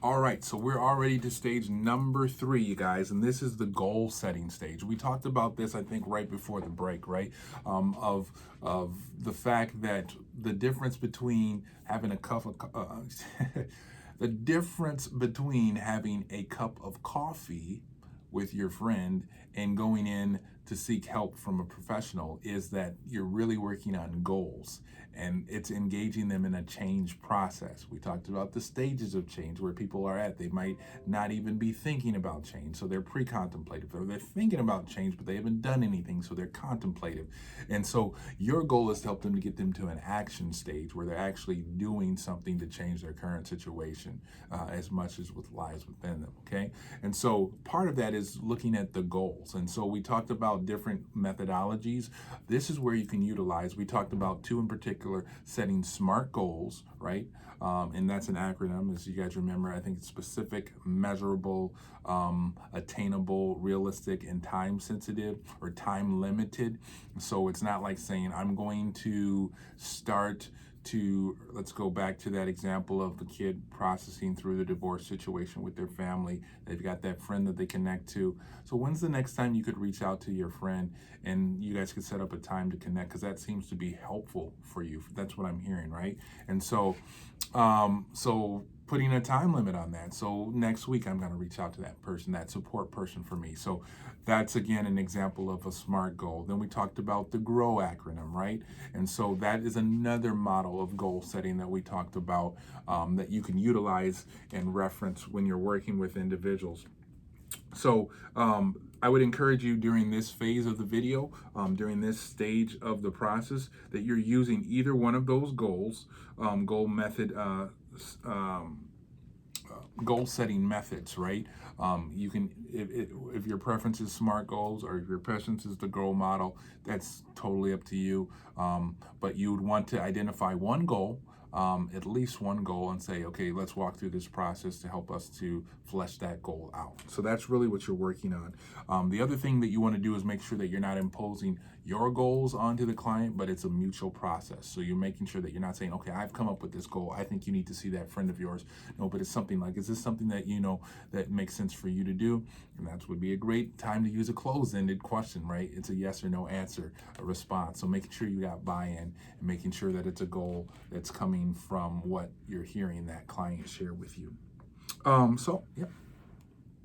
All right, so we're already to stage number 3, you guys, and this is the goal setting stage. We talked about this, I think, right before the break, right? Of the fact that the difference between having a cup of the difference between having a cup of coffee with your friend and going in to seek help from a professional is that you're really working on goals and it's engaging them in a change process. We talked about the stages of change where people are at. They might not even be thinking about change, so they're pre-contemplative, or they're thinking about change, but they haven't done anything, so they're contemplative. And so your goal is to help them to get them to an action stage where they're actually doing something to change their current situation as much as what lies within them, okay? And so part of that is looking at the goals. And so we talked about different methodologies. This is where you can utilize, we talked about 2 in particular, setting SMART goals, right? And that's an acronym, as you guys remember. I think it's specific, measurable, attainable, realistic, and time sensitive or time limited. So it's not like saying, I'm going to start to, let's go back to that example of the kid processing through the divorce situation with their family. They've got that friend that they connect to. So when's the next time you could reach out to your friend and you guys could set up a time to connect? Because that seems to be helpful for you. That's what I'm hearing, right? And so putting a time limit on that. So next week I'm going to reach out to that person, that support person for me. So that's again an example of a SMART goal. Then we talked about the GROW acronym, right? And so that is another model of goal setting that we talked about that you can utilize and reference when you're working with individuals. So I would encourage you during this phase of the video, during this stage of the process, that you're using either one of those goals, goal method, goal setting methods, right? You can, if your preference is SMART goals or if your preference is the GROW model, that's totally up to you. But you would want to identify one goal, at least one goal, and say, okay, let's walk through this process to help us to flesh that goal out. So that's really what you're working on. The other thing that you want to do is make sure that you're not imposing your goals onto the client, but it's a mutual process. So you're making sure that you're not saying, okay, I've come up with this goal, I think you need to see that friend of yours. No, but it's something like, is this something that you know that makes sense for you to do? And that would be a great time to use a closed-ended question, right? It's a yes or no answer, a response. So making sure you got buy-in and making sure that it's a goal that's coming from what you're hearing that client share with you. Yeah.